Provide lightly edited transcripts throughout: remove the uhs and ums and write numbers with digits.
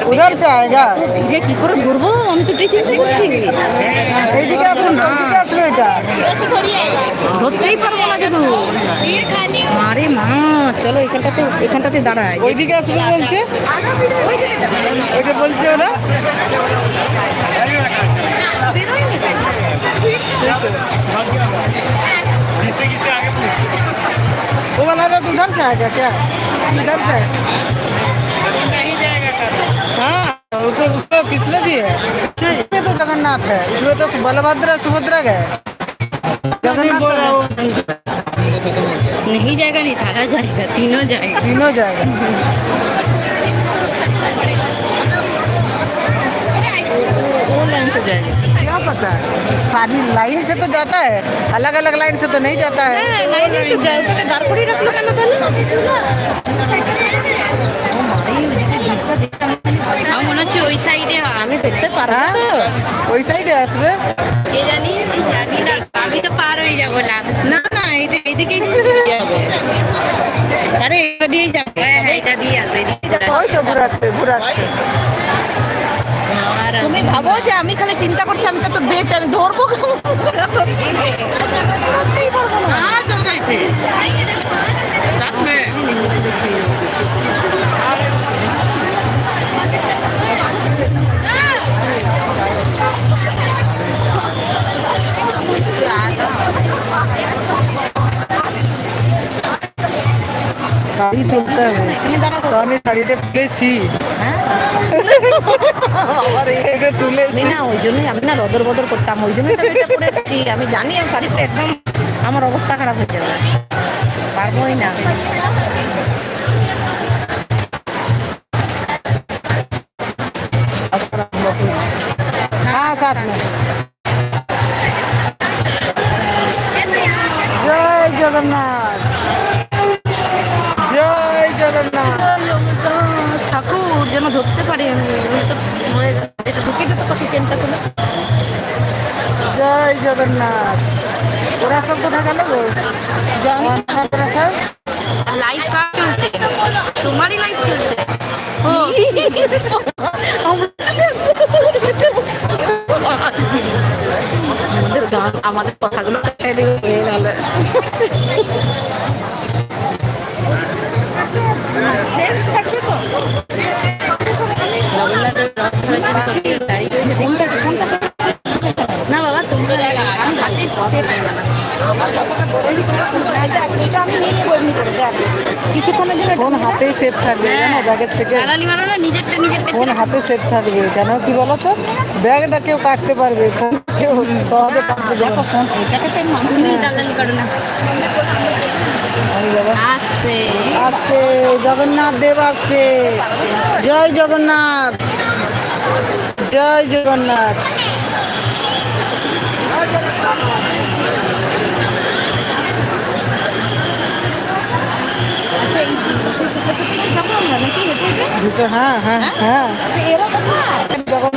उधर से आएगा যে কি করে ধরবো আমি তো এটাই চিন্তা করছি এইদিকে আসুন এইদিকে আসবে এটা ধরতেই পারবো না দেখো আরে মা চলো এখানটাতে দাঁড়ায় ওইদিকে আসবে বলছে ওইটা বলছে ওরা वो वाला तो उधर से आएगा क्या इधर से हाँ वो तो उसको किसने दी है इसमें तो जगन्नाथ है इसमें तो बलभद्र सुभद्रा है जगन्नाथ नहीं जाएगा नहीं सारा जाएगा तीनों जाएगा वो लाइन से जाएगा क्या पता है सारी लाइन से तो जाता है अलग अलग लाइन से तो नहीं जाता है মনে হচ্ছে ওই সাইডে আমি দেখতে পারবো ওই সাইডে আসবে কে জানি না আমি তো পার হয়ে যাবো না না এটা এদিকে যাবে আরে এটা দিয়েই যাবে এটা দিয়ে আসবে ওই তো ঘুরাচ্ছে তুমি ভাবো যে আমি খালি চিন্তা করছি আমি তো বেড আমি ধরবো ধরতেই পারবো না শাড়ি তুলতে হবে তো আমি শাড়িটা তুলেছি তুলেছি না ওই জন্যই আমি না রদর বদর করতাম ওই জন্যই আমি এটা পরে এসেছি আমি জানি আমি শাড়িটা একদম আমার অবস্থা খারাপ হয়ে যাবে পারবোই না हाँ साथ में जय जगन्नाथ जय जगन्नाथ ঠাকুর যেন ধরতে পারি আমি তো এটা ঢুকে দিতে পারছি চেনটা করে जय जगन्नाथ ওরা সব কোথা গেল গো ওরা সব লাইভ কার চলছে তোমারই লাইভ চলছে আমাদের গান আমাদের কথাগুলো না বাবা তোমরা আমি হাতে কিছুক্ষণের জন্য ফোন হাতেই সেফ থাকবে জানো ব্যাগের থেকে ফোন হাতে সেফ থাকবে জানো কি বলো তো ব্যাগটা কেউ কাটতে পারবে কেউ সহজে কাটতে যাবে ফোন এটাকে তো মানুষ নিয়ে দালালি করে না আসছে আসছে জগন্নাথ দেব আসছে জয় জগন্নাথ জয় জগন্নাথ হ্যাঁ হ্যাঁ হ্যাঁ জগন্নাথের যাবো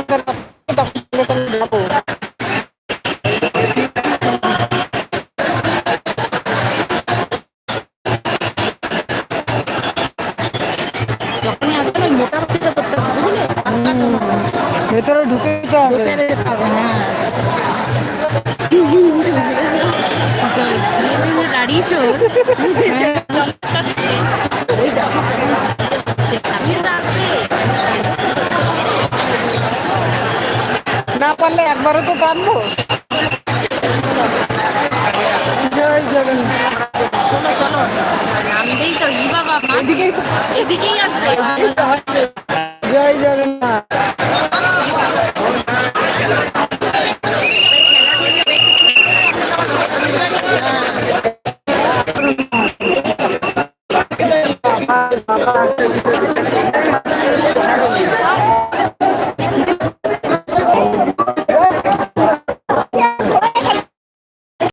ভেতরে ঢুকে যেতে হবে দাঁড়িয়েছ না পারলে একবারও তো টানবো জয় জগন্নাথ চলো নামবেই তো ই বাবা এদিকেই আসবে